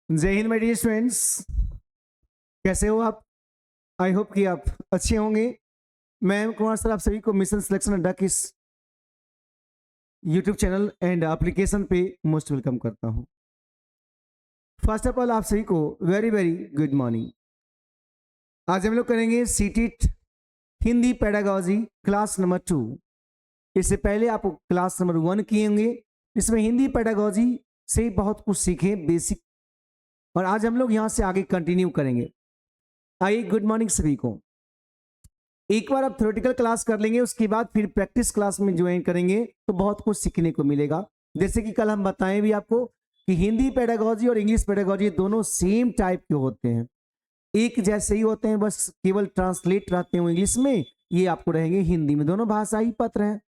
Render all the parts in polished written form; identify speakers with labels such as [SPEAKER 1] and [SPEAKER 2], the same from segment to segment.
[SPEAKER 1] जय Hind my dear students. कैसे हो आप? आई होप कि आप अच्छे होंगे। मैं एम कुमार सर आप सभी को मिशन सिलेक्शन अड्डा के इस यूट्यूब चैनल एंड एप्लीकेशन पे मोस्ट वेलकम करता हूं। फर्स्ट ऑफ ऑल आप सभी को वेरी वेरी गुड मॉर्निंग। आज हम लोग करेंगे सीटीट हिंदी पेडागॉजी क्लास नंबर 2। इससे पहले आप क्लास नंबर 1 किए होंगे। इसमें हिंदी पेडागॉजी से बहुत कुछ सीखे बेसिक, और आज हम लोग यहाँ से आगे कंटिन्यू करेंगे। आइए, गुड मॉर्निंग सभी को। एक बार आप थ्योरेटिकल क्लास कर लेंगे, उसके बाद फिर प्रैक्टिस क्लास में ज्वाइन करेंगे तो बहुत कुछ सीखने को मिलेगा। जैसे कि कल हम बताएं भी आपको कि हिंदी पेडागॉजी और इंग्लिश पेडागॉजी दोनों सेम टाइप के होते हैं, एक जैसे ही होते हैं, बस केवल ट्रांसलेट रहते हैं इंग्लिश में, ये आपको रहेंगे हिंदी में। दोनों भाषा ही पत्र हैं।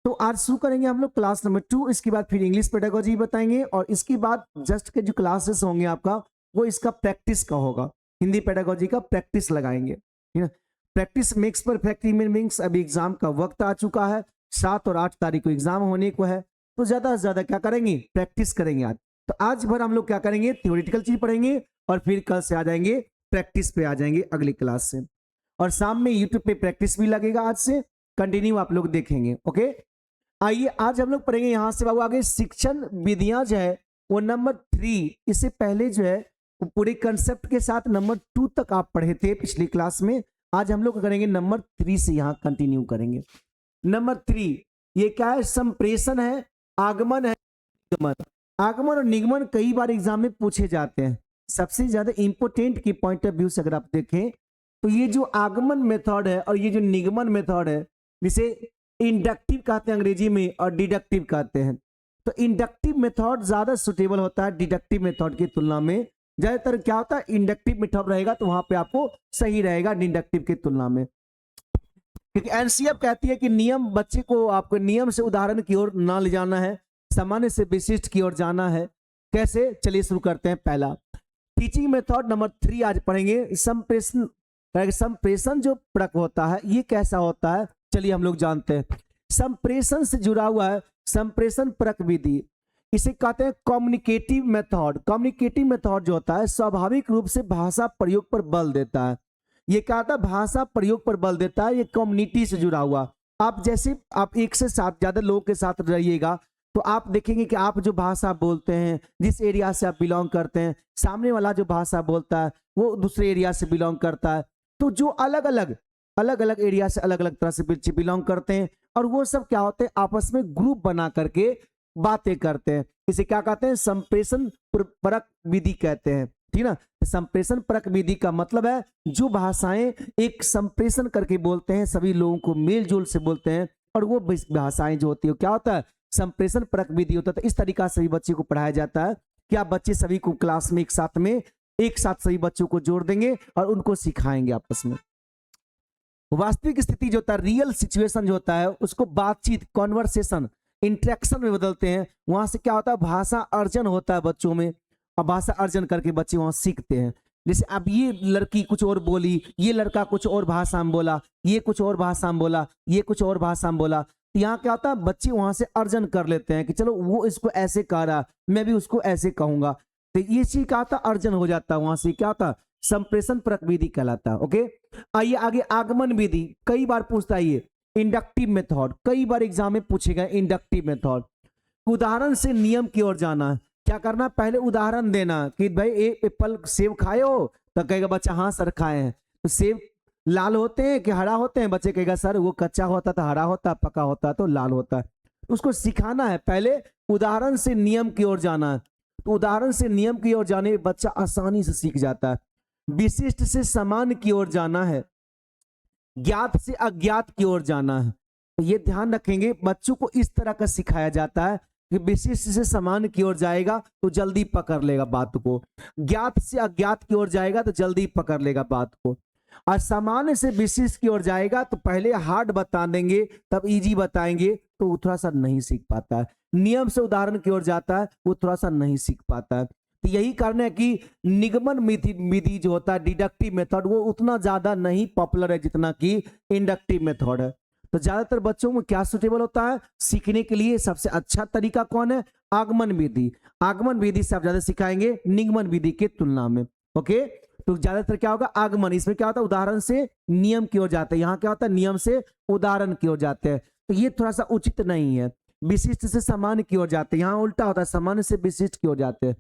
[SPEAKER 1] तो आज शुरू करेंगे हम लोग क्लास नंबर 2। इसके बाद फिर इंग्लिश पेडागॉजी बताएंगे, और इसके बाद जस्ट के जो क्लासेस होंगे आपका वो इसका प्रैक्टिस का होगा। हिंदी पेडागॉजी का प्रैक्टिस लगाएंगे, ठीक है। प्रैक्टिस मेक्स परफेक्ट मीन्स अभी एग्जाम का वक्त आ चुका है। 7 और 8 तारीख को एग्जाम होने को है, तो ज्यादा से ज्यादा क्या करेंगे, प्रैक्टिस करेंगे आज। तो आज भर हम लोग क्या करेंगे, थ्योरेटिकल चीज पढ़ेंगे, और फिर कल से आ जाएंगे प्रैक्टिस पे, आ जाएंगे अगली क्लास से। और शाम में यूट्यूब पे प्रैक्टिस भी लगेगा, आज से कंटिन्यू आप लोग देखेंगे। ओके, आइए आज हम लोग पढ़ेंगे यहां से बाबू आगे शिक्षण विधियां जो है वो नंबर 3। इससे पहले जो है वो पूरे कंसेप्ट के साथ नंबर 2 तक आप पढ़े थे पिछली क्लास में। आज हम लोग करेंगे नंबर 3 से, यहां कंटिन्यू करेंगे। नंबर 3 ये क्या है, संप्रेषण है, आगमन है, निगमन। आगमन और निगमन कई बार एग्जाम में पूछे जाते हैं। सबसे ज्यादा इंपोर्टेंट की पॉइंट ऑफ व्यू से अगर आप देखें तो ये जो आगमन मेथड है और ये जो निगमन मेथड है, जिसे इंडक्टिव कहते हैं अंग्रेजी में और डिडक्टिव कहते हैं, तो इंडक्टिव मेथड ज्यादा सुटेबल होता है डिडक्टिव मेथड की तुलना में। ज्यादातर क्या होता है, इंडक्टिव मेथड रहेगा तो वहां पे आपको सही रहेगा डिडक्टिव की तुलना में, क्योंकि एनसीएफ कहती है कि नियम, बच्चे को आपको नियम से उदाहरण की ओर ना ले जाना है, सामान्य से विशिष्ट की ओर जाना है। कैसे, चलिए शुरू करते हैं। पहला टीचिंग मेथड नंबर 3 आज पढ़ेंगे। संप्रेषण, संप्रेषण जो प्रक्रिया होता है ये कैसा होता है, चलिए हम लोग जानते हैं। संप्रेषण से जुड़ा हुआ है संप्रेषण प्रक्रिया विधि, इसे कहते हैं कम्युनिकेटिव मेथड। कम्युनिकेटिव मेथड जो होता है स्वाभाविक रूप से भाषा प्रयोग पर बल देता है। ये क्या होता है, भाषा प्रयोग पर बल देता है। ये कम्युनिटी से जुड़ा हुआ, आप जैसे आप 1 से 7 ज्यादा लोगों के साथ रहिएगा तो आप देखेंगे कि आप जो भाषा बोलते हैं, जिस एरिया से आप बिलोंग करते हैं, सामने वाला जो भाषा बोलता है वो दूसरे एरिया से बिलोंग करता है। तो जो अलग अलग एरिया से अलग अलग तरह से बच्चे बिलोंग करते हैं, और वो सब क्या होते हैं, आपस में ग्रुप बना करके बातें करते हैं। इसे क्या कहते हैं, संप्रेषण परक विधि कहते हैं, ठीक ना। संप्रेषण परक विधि का मतलब है जो भाषाएं एक संप्रेषण करके बोलते हैं, सभी लोगों को मेल जोल से बोलते हैं, और वो भाषाएं जो होती है क्या होता है, संप्रेषण परक विधि होता है। तो इस तरीका से भी बच्चे को पढ़ाया जाता है कि आप बच्चे सभी को क्लास में एक साथ सभी बच्चों को जोड़ देंगे और उनको सिखाएंगे आपस में। वास्तविक स्थिति जो होता है, रियल सिचुएशन जो होता है, उसको बातचीत, कॉन्वर्सेशन, इंटरेक्शन में बदलते हैं। वहां से क्या होता है, भाषा अर्जन होता है बच्चों में, और भाषा अर्जन करके बच्चे वहां सीखते हैं। जैसे अब ये लड़की कुछ और बोली, ये लड़का कुछ और भाषा में बोला, ये कुछ और भाषा में बोला, ये कुछ और भाषा में बोला, तो यहाँ क्या होता है, बच्चे वहां से अर्जन कर लेते हैं कि चलो वो इसको ऐसे कह रहा, मैं भी उसको ऐसे कहूंगा। तो ये चीज क्या होता, अर्जन हो जाता है। वहां से क्या होता, संप्रेषण परक विधि कहलाता है। ओके, आइए आगे आगमन विधि कई बार पूछता है। ये इंडक्टिव मेथड कई बार एग्जाम में पूछेगा। इंडक्टिव मेथड, उदाहरण से नियम की ओर जाना। क्या करना, पहले उदाहरण देना कि भाई एक एप्पल, सेब खाए हो, तो कहेगा बच्चा हाँ सर खाए हैं। तो सेब लाल होते हैं कि हरा होते हैं, बच्चे कहेगा सर वो कच्चा होता तो हरा होता, पका होता तो लाल होता। उसको सिखाना है, पहले उदाहरण से नियम की ओर जाना है। तो उदाहरण से नियम की ओर जाने बच्चा आसानी से सीख जाता है। विशिष्ट से समान की ओर जाना है, ज्ञात से अज्ञात की ओर जाना है। तो ये ध्यान रखेंगे, बच्चों को इस तरह का सिखाया जाता है कि विशिष्ट से समान की ओर जाएगा तो जल्दी पकड़ लेगा बात को, ज्ञात से अज्ञात की ओर जाएगा तो जल्दी पकड़ लेगा बात को, और सामान्य से विशिष्ट की ओर जाएगा तो पहले हार्ड बता देंगे तब इजी बताएंगे तो वो थोड़ा सा नहीं सीख पाता है। नियम से उदाहरण की ओर जाता है वो थोड़ा सा नहीं सीख पाता है। तो यही कारण है कि निगमन विधि जो होता है, डिडक्टिव मेथड, वो उतना ज्यादा नहीं पॉपुलर है जितना कि इंडक्टिव मेथड है। तो ज्यादातर बच्चों में क्या सुटेबल होता है सीखने के लिए? सबसे अच्छा तरीका कौन है? आगमन विधि। आगमन विधि से आप ज्यादा सिखाएंगे निगमन विधि के तुलना में। ओके, तो ज्यादातर क्या होगा आगमन, इसमें क्या होता है उदाहरण से नियम की ओर जाते हैं, यहाँ क्या होता है नियम से उदाहरण की ओर जाते हैं, तो ये थोड़ा सा उचित नहीं है। विशिष्ट से सामान्य की ओर जाते हैं, यहाँ उल्टा होता है सामान्य से विशिष्ट की ओर जाते हैं।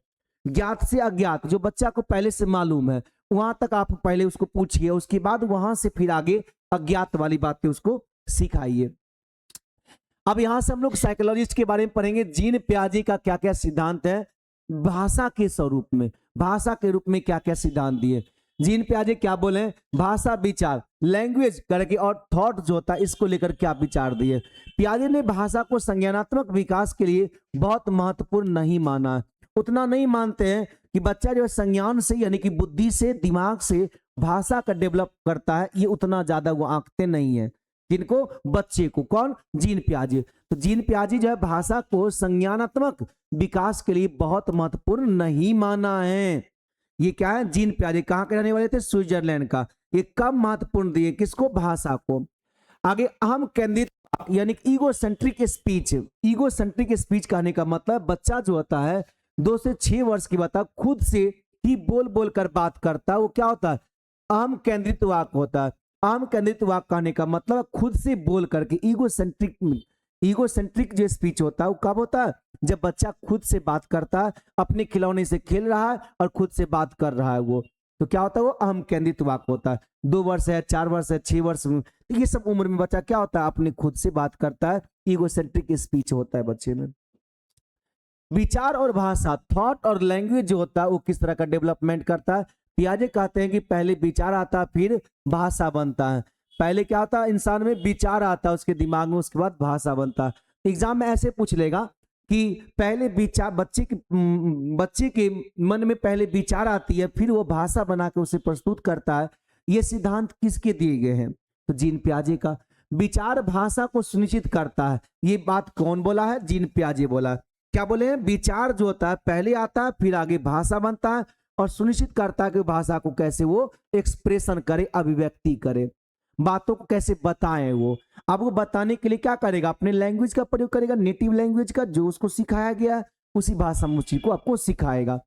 [SPEAKER 1] ज्ञात से अज्ञात, जो बच्चा को पहले से मालूम है वहां तक आप पहले उसको पूछिए, उसके बाद वहां से फिर आगे अज्ञात वाली बातें उसको सिखाइए। अब यहां से हम लोग साइकोलॉजिस्ट के बारे में पढ़ेंगे। जीन पियाजे का क्या क्या सिद्धांत है भाषा के स्वरूप में, भाषा के रूप में क्या क्या सिद्धांत दिए। जीन पियाजे क्या बोले? भाषा विचार, लैंग्वेज करके और थॉट जो होता है इसको लेकर क्या विचार दिए। पियाजे ने भाषा को संज्ञानात्मक विकास के लिए बहुत महत्वपूर्ण नहीं माना है। उतना नहीं मानते हैं कि बच्चा जो है संज्ञान से यानी कि बुद्धि से दिमाग से भाषा का डेवलप करता है, ये उतना ज्यादा वो आंकते नहीं है। जिनको? बच्चे को। कौन? जीन पियाजे। तो जीन पियाजे जो है भाषा को संज्ञानात्मक विकास के लिए बहुत महत्वपूर्ण नहीं माना है। ये क्या है? जीन पियाजे कहाँ के रहने वाले थे? स्विट्जरलैंड का। ये कम महत्वपूर्ण दिए किसको? भाषा को। आगे अहम केंद्रित यानी ego centric speech. Ego centric speech कहने का मतलब बच्चा जो होता है 2 से 6 वर्ष की बता खुद से ही बोल बोल कर बात करता है, वो क्या होता है? अहम केंद्रित वाक्य होता है। अहम केंद्रित वाक्य कहने का मतलब खुद से बोल करके। ईगो सेंट्रिक जो स्पीच होता है वो कब होता है? जब बच्चा खुद से बात करता है, अपने खिलौने से खेल रहा है और खुद से बात कर रहा है, वो तो क्या होता है? वो अहम केंद्रित वाक्य होता है। 2 वर्ष है, 4 वर्ष है, 6 वर्ष में, ये सब उम्र में बच्चा क्या होता है? अपने खुद से बात करता है। ईगो सेंट्रिक स्पीच होता है बच्चे में। विचार और भाषा, थॉट और लैंग्वेज जो होता है वो किस तरह का डेवलपमेंट करता है? पियाजे कहते हैं कि पहले विचार आता है फिर भाषा बनता है। पहले क्या होता है? इंसान में विचार आता है उसके दिमाग में, उसके बाद भाषा बनता है। एग्जाम में ऐसे पूछ लेगा कि पहले विचार बच्चे के मन में पहले विचार आती है फिर वो भाषा बना के उसे प्रस्तुत करता है। ये सिद्धांत किसके दिए गए हैं? तो जीन पियाजे का। विचार भाषा को सुनिश्चित करता है, ये बात कौन बोला है? जीन पियाजे बोला है। क्या बोले हैं? विचार जो होता है पहले आता है फिर आगे भाषा बनता है और सुनिश्चित करता है कि भाषा को कैसे वो एक्सप्रेशन करे, अभिव्यक्ति करे, बातों को कैसे बताएं। वो अब वो बताने के लिए क्या करेगा? अपने लैंग्वेज का प्रयोग करेगा, नेटिव लैंग्वेज का, जो उसको सिखाया गया है उसी भाषा में उसी को आपको सिखाएगा।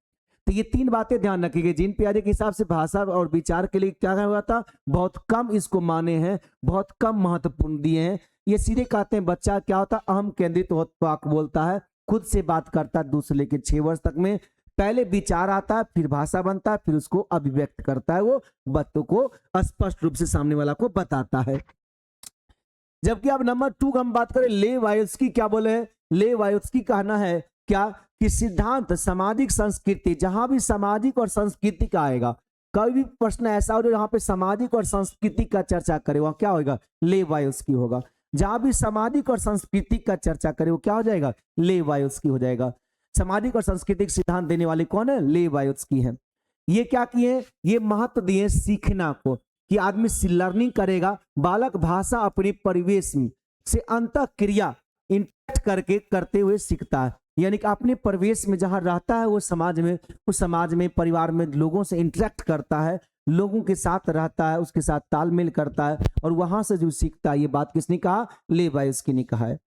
[SPEAKER 1] तो ये 3 बातें ध्यान रखिएगा। जीन पियाजे के हिसाब से भाषा और विचार के लिए क्या हुआ था? बहुत कम इसको माने हैं, बहुत कम महत्वपूर्ण दिए हैं। ये सीधे कहते हैं बच्चा क्या होता है? अहम केंद्रित वाक्य बोलता है, खुद से बात करता है 2 से लेकर 6 वर्ष तक में। पहले विचार आता है फिर भाषा बनता है फिर उसको अभिव्यक्त करता है, वो बातों को स्पष्ट रूप से सामने वाला को बताता है। जबकि अब नंबर 2 हम बात करें लेवायोस्की क्या बोले? लेवायोस्की कहना है क्या कि सिद्धांत सामाजिक संस्कृति, जहां भी सामाजिक और सांस्कृतिक का आएगा, कोई भी प्रश्न ऐसा हो जो यहाँ पे सामाजिक और सांस्कृतिक का चर्चा करे वहां क्या होगा? लेवायोस्की होगा। जहां भी सामाजिक और सांस्कृतिक का चर्चा करे वो क्या हो जाएगा? लेवायोस्की हो जाएगा। सामाजिक और सांस्कृतिक सिद्धांत देने वाले कौन है? लेवायोस्की है। ये क्या किए? ये महत्व दिए सीखना को, कि आदमी लर्निंग करेगा, बालक भाषा अपने परिवेश से अंतः क्रिया इंटरेक्ट करके करते हुए सीखता है। यानी कि अपने परिवेश में जहां रहता है वो समाज में, उस समाज में परिवार में लोगों से इंटरेक्ट करता है, लोगों के साथ रहता है, उसके साथ तालमेल करता है और वहां से जो सीखता है। ये बात किसने कहा? लेवायोस्की ने कहा है।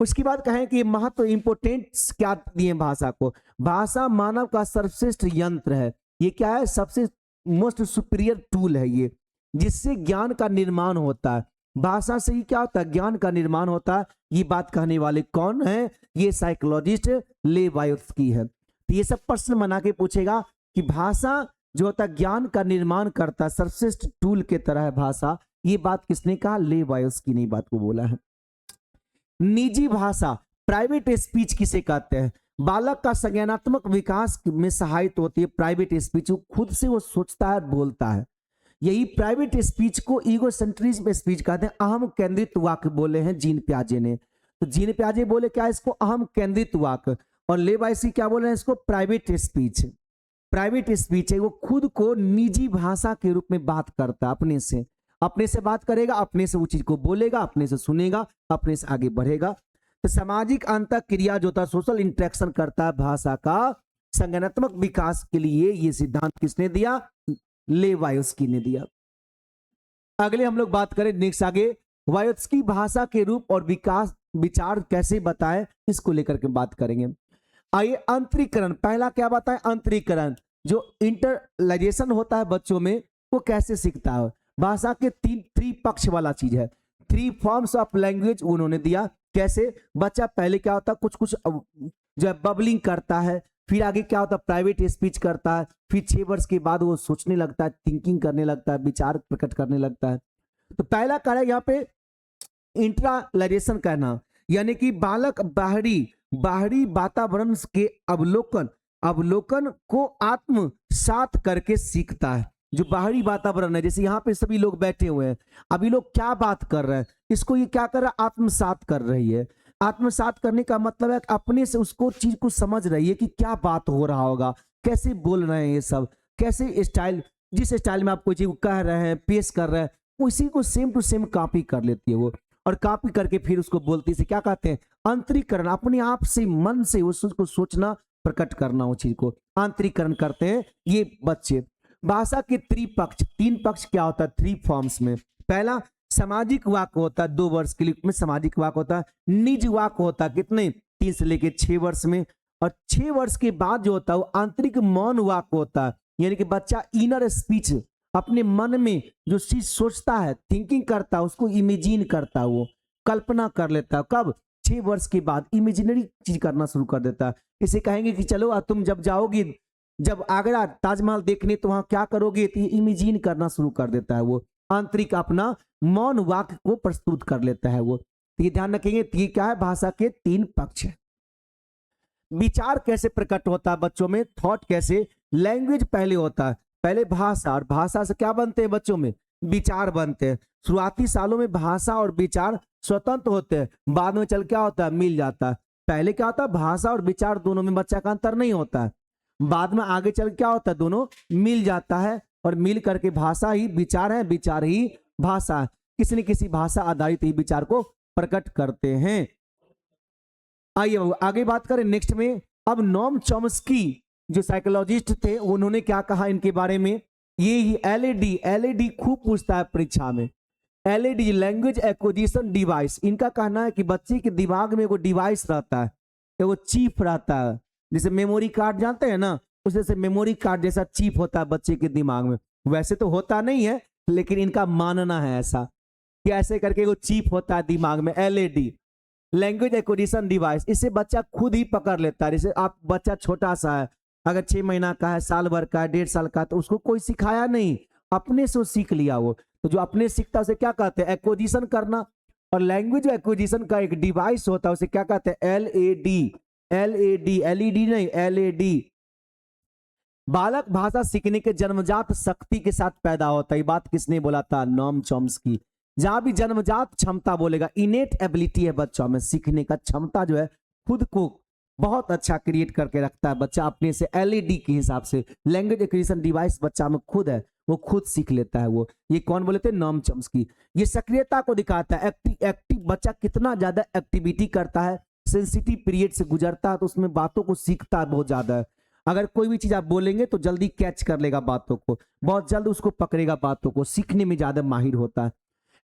[SPEAKER 1] उसके बाद कहें कि महत्व इंपोर्टेंस क्या दिए भाषा को? भाषा मानव का सर्वश्रेष्ठ यंत्र है। ये क्या है? सबसे मोस्ट सुपीरियर टूल है ये, जिससे ज्ञान का निर्माण होता है। भाषा से ही क्या होता है? ज्ञान का निर्माण होता है। ये बात कहने वाले कौन है? ये साइकोलॉजिस्ट लेवायोस्की है। तो ये सब प्रश्न बना के पूछेगा कि भाषा जो होता है ज्ञान का निर्माण करता है, सर्वश्रेष्ठ टूल के तरह है भाषा। ये बात किसने कहा? लेवायोस्की ने बात को बोला है। निजी भाषा, प्राइवेट स्पीच किसे कहते हैं? बालक का संज्ञानात्मक विकास में सहायता होती है प्राइवेट स्पीच। खुद से वो सोचता है, बोलता है। यही प्राइवेट स्पीच को ईगोसेंट्रिज्म स्पीच कहते हैं। अहम केंद्रित वाक्य बोले हैं जीन पियाजे ने। तो जीन पियाजे बोले क्या? इसको अहम केंद्रित वाक्य। और लेवायोस्की क्या बोले हैं? इसको प्राइवेट स्पीच। प्राइवेट स्पीच है वो खुद को निजी भाषा के रूप में बात करता है, अपने से बात करेगा, अपने से वो चीज को बोलेगा, अपने से सुनेगा, अपने से आगे बढ़ेगा। तो सामाजिक अंतर क्रिया जो था, सोशल इंटरेक्शन करता है भाषा का संज्ञानात्मक विकास के लिए। ये सिद्धांत किसने दिया? लेवायोस्की ने दिया। अगले हम लोग बात करें नेक्स्ट आगे वायोत्स्की भाषा के रूप और विकास विचार कैसे बताए, इसको लेकर के बात करेंगे। आइए अंतरीकरण, पहला क्या बताएं, अंतरीकरण। जो इंटरलाइजेशन होता है बच्चों में वो कैसे सीखता है। भाषा के थ्री पक्ष वाला चीज है, थ्री फॉर्म्स ऑफ लैंग्वेज उन्होंने दिया। कैसे बच्चा पहले क्या होता है, कुछ कुछ जो है बबलिंग करता है, फिर आगे क्या होता है प्राइवेट स्पीच करता है, फिर 6 वर्ष के बाद वो सोचने लगता है, थिंकिंग करने लगता है, विचार प्रकट करने लगता है। तो पहला कार्य यहाँ पे इंट्रालाइजेशन कहना, यानी कि बालक बाहरी वातावरण के अवलोकन को आत्मसात करके सीखता है। जो बाहरी वातावरण है, जैसे यहाँ पे सभी लोग बैठे हुए हैं, अभी लोग क्या बात कर रहे हैं, इसको ये क्या कर रहा है, आत्मसात कर रही है। आत्मसात करने का मतलब है कि अपने से उसको चीज को समझ रही है कि क्या बात हो रहा होगा, कैसे बोल रहे हैं ये सब, कैसे स्टाइल, जिस स्टाइल में आप कोई चीज कह रहे हैं, पेश कर रहे हैं, उसी को सेम टू सेम कॉपी कर लेती है वो, और कॉपी करके फिर उसको बोलती है। क्या कहते हैं, आंतरिकरण। अपने आप से, मन से उसको सोचना, प्रकट करना, वो चीज को आंतरिकरण करते हैं ये बच्चे। भाषा के त्रिपक्ष, 3 पक्ष क्या होता है थ्री फॉर्म्स में। पहला सामाजिक वाक्य होता है, 2 वर्ष के लिए में सामाजिक वाक्य होता है। निज वाक्य होता है कितने, 3 से लेके 6 वर्ष में। और 6 वर्ष के बाद जो होता है वो आंतरिक मौन वाक्य होता है, यानी कि बच्चा इनर स्पीच, अपने मन में जो चीज सोचता है, थिंकिंग करता है, उसको इमेजिन करता है, वो कल्पना कर लेता है। कब, 6 वर्ष के बाद इमेजिनरी चीज करना शुरू कर देता है। इसे कहेंगे कि चलो तुम जब जाओगी, जब आगरा ताजमहल देखने, तो वहां क्या करोगे, तो इमेजिन करना शुरू कर देता है वो, आंतरिक अपना मौन वाक्य को प्रस्तुत कर लेता है वो। तो ये ध्यान रखेंगे, ये क्या है, भाषा के 3 पक्ष है। विचार कैसे प्रकट होता है बच्चों में, थॉट कैसे, लैंग्वेज पहले होता है, पहले भाषा, और भाषा से क्या बनते हैं बच्चों में, विचार बनते हैं। शुरुआती सालों में भाषा और विचार स्वतंत्र होते हैं, बाद में चल क्या होता है, मिल जाता है। पहले क्या होता है, भाषा और विचार दोनों में बच्चा का अंतर नहीं होता है, बाद में आगे चल क्या होता है, दोनों मिल जाता है, और मिल करके भाषा ही विचार है, विचार ही भाषा है। किसी न किसी भाषा आधारित ही विचार को प्रकट करते हैं। आइए आगे बात करें नेक्स्ट में। अब नोम चॉम्स्की जो साइकोलॉजिस्ट थे, उन्होंने क्या कहा इनके बारे में, ये ही एलएडी खूब पूछता है परीक्षा में। एलएडी लैंग्वेज एक्विजिशन डिवाइस, इनका कहना है कि बच्चे के दिमाग में वो डिवाइस रहता है, वो चिप रहता है, जैसे मेमोरी कार्ड जानते हैं ना, उसे से मेमोरी कार्ड जैसा चिप होता है बच्चे के दिमाग में। वैसे तो होता नहीं है, लेकिन इनका मानना है ऐसा कि ऐसे करके वो चिप होता है दिमाग में, एलएडी लैंग्वेज एक्विजिशन डिवाइस। इसे बच्चा खुद ही पकड़ लेता है। जैसे आप बच्चा छोटा सा है, अगर 6 महीना का है, साल भर का है, 1.5 साल का है, तो उसको कोई सिखाया नहीं, अपने से वो सीख लिया वो। तो जो अपने सीखता है उसे क्या कहते हैं, एक्विजिशन करना। और लैंग्वेज एक्विजिशन का एक डिवाइस होता है, उसे क्या कहते हैं, एलईडी नहीं, एलएडी। बालक भाषा सीखने के जन्मजात शक्ति के साथ पैदा होता है। ये बात किसने बोला था, नोम चॉम्स्की। जहां भी जन्मजात क्षमता बोलेगा, इनेट एबिलिटी है बच्चों में, सीखने का क्षमता जो है खुद को बहुत अच्छा क्रिएट करके रखता है बच्चा अपने से। एलईडी के हिसाब से लैंग्वेज एक्विजिशन डिवाइस बच्चा में खुद है, वो खुद सीख लेता है वो। ये कौन बोले थे, नोम चॉम्स्की। ये सक्रियता को दिखाता है, एक्टिव बच्चा कितना ज्यादा एक्टिविटी करता है, सेंसिटिव पीरियड से गुजरता है, तो उसमें बातों को सीखता है बहुत ज्यादा है। अगर कोई भी चीज आप बोलेंगे तो जल्दी कैच कर लेगा बातों को, बहुत जल्द उसको पकड़ेगा, बातों को सीखने में ज्यादा माहिर होता है।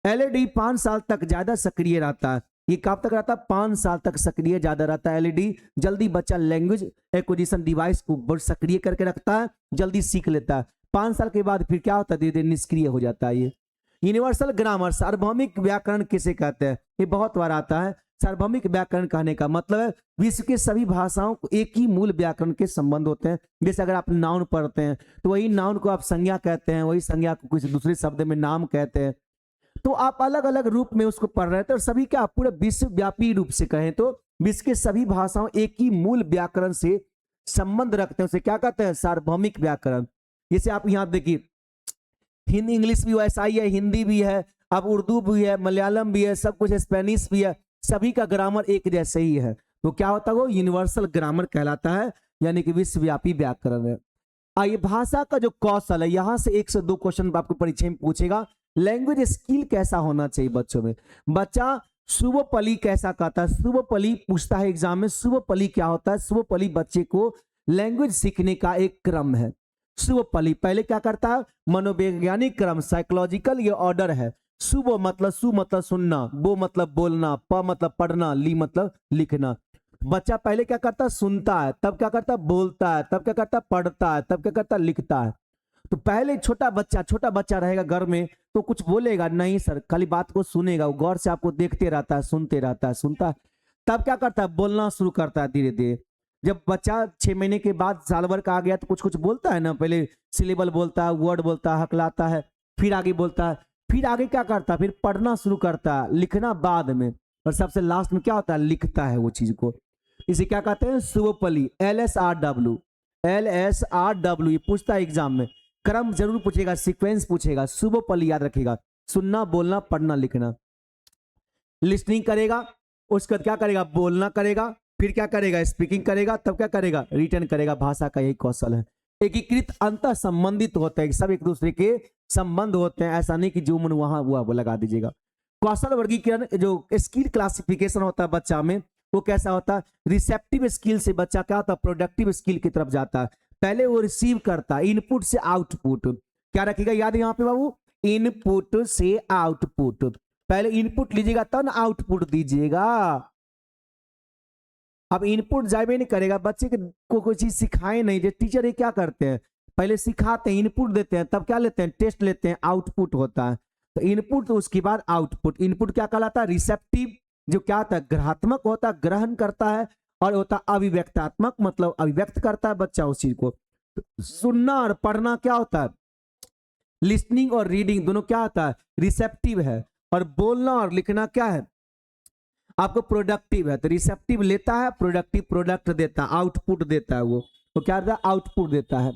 [SPEAKER 1] एलईडी 5 साल तक ज्यादा सक्रिय रहता है। ये कब तक रहता है, 5 साल तक सक्रिय ज्यादा रहता है एलईडी। जल्दी बच्चा लैंग्वेज एक्विजिशन डिवाइस को बहुत सक्रिय करके रखता है, जल्दी सीख लेता है। 5 साल के बाद फिर क्या होता है, धीरे धीरे निष्क्रिय हो जाता है ये। यूनिवर्सल ग्रामर, सार्वभौमिक व्याकरण किसे कहते हैं, ये बहुत बार आता है। सार्वभौमिक व्याकरण कहने का मतलब है विश्व के सभी भाषाओं को एक ही मूल व्याकरण के संबंध होते हैं। जैसे अगर आप नाउन पढ़ते हैं तो वही नाउन को आप संज्ञा कहते हैं, वही संज्ञा को किसी दूसरे शब्द में नाम कहते हैं। तो आप अलग अलग रूप में उसको पढ़ रहे थे, और सभी क्या पूरे विश्वव्यापी रूप से कहें तो विश्व के सभी भाषाओं एक ही मूल व्याकरण से संबंध रखते हैं, उसे क्या कहते हैं, सार्वभौमिक व्याकरण। जैसे आप यहाँ देखिए, हिंदी इंग्लिश भी वैसा ही है, हिंदी भी है, अब उर्दू भी है, मलयालम भी है, सब कुछ, स्पेनिश भी है, सभी का ग्रामर एक जैसे ही है। तो क्या होता है, वो यूनिवर्सल ग्रामर कहलाता है, यानी कि विश्वव्यापी व्याकरण है। आइए भाषा का जो कौशल है, यहां से 1 से 2 क्वेश्चन आपको परीक्षा में पूछेगा। लैंग्वेज स्किल कैसा होना चाहिए बच्चों में, बच्चा शुभपली कैसा कहता है, शुभपली पूछता है एग्जाम में। शुभपली क्या होता है, शुभपली बच्चे को लैंग्वेज सीखने का एक क्रम है। शुभपली पहले क्या करता है, मनोवैज्ञानिक क्रम, साइकोलॉजिकल ये ऑर्डर है। सु मतलब सुनना, बो मतलब बोलना, प मतलब पढ़ना, ली मतलब लिखना। बच्चा पहले क्या करता है, सुनता है, तब क्या करता है, बोलता है, तब क्या करता है, पढ़ता है, तब क्या करता है, लिखता है। तो पहले छोटा बच्चा रहेगा घर में तो कुछ बोलेगा नहीं सर, खाली बात को सुनेगा, वो गौर से आपको देखते रहता है, सुनते रहता है, सुनता है। तब क्या करता है, बोलना शुरू करता है धीरे धीरे। जब बच्चा 6 महीने के बाद साल भर का आ गया तो कुछ कुछ बोलता है ना, पहले सिलेबल बोलता है, वर्ड बोलता है, हकलाता है, फिर आगे बोलता है, फिर आगे क्या करता है, फिर पढ़ना शुरू करता है, लिखना बाद में, और सबसे लास्ट में क्या होता है, लिखता है वो चीज को। इसे क्या कहते हैं, शुभोपली, LSRW, ये पूछता है एग्जाम में, क्रम जरूर पूछेगा, सीक्वेंस पूछेगा, शुभोपली याद रखेगा, सुनना, बोलना, पढ़ना, लिखना। लिसनिंग करेगा, उसके बाद क्या करेगा, बोलना करेगा, फिर क्या करेगा, स्पीकिंग करेगा, तब क्या करेगा, रिटर्न करेगा। भाषा का यही कौशल है। एकीकृत अंतर संबंधित होते हैं, सब एक दूसरे के संबंध होते हैं, ऐसा नहीं कि जो मन वहां वो लगा दीजिएगा। कौशल वर्गीकरण, जो स्किल क्लासिफिकेशन होता है बच्चा में, वो कैसा होता है, रिसेप्टिव स्किल से बच्चा क्या होता है, प्रोडक्टिव स्किल की तरफ जाता है। पहले वो रिसीव करता है, इनपुट से आउटपुट, क्या रखिएगा याद यहाँ पे बाबू, इनपुट से आउटपुट, पहले इनपुट लीजिएगा तब ना आउटपुट दीजिएगा। अब इनपुट जाए नहीं करेगा, बच्चे को कोई चीज सिखाए नहीं, जो टीचर ये क्या करते हैं, पहले सिखाते हैं, इनपुट देते हैं, तब क्या लेते हैं, टेस्ट लेते हैं, आउटपुट होता है। तो इनपुट, तो उसके बाद आउटपुट। इनपुट क्या कहलाता है, रिसेप्टिव, जो क्या होता है, ग्रहात्मक होता है, ग्रहण करता है, और होता है अभिव्यक्तात्मक, मतलब अभिव्यक्त करता है बच्चा उस चीज को। सुनना और पढ़ना क्या होता है, लिसनिंग और रीडिंग दोनों क्या होता है, रिसेप्टिव है, और बोलना और लिखना क्या है, आपको प्रोडक्टिव है। तो रिसेप्टिव लेता है, प्रोडक्टिव प्रोडक्ट देता है, आउटपुट देता है, वो तो क्या देता है, आउटपुट देता है।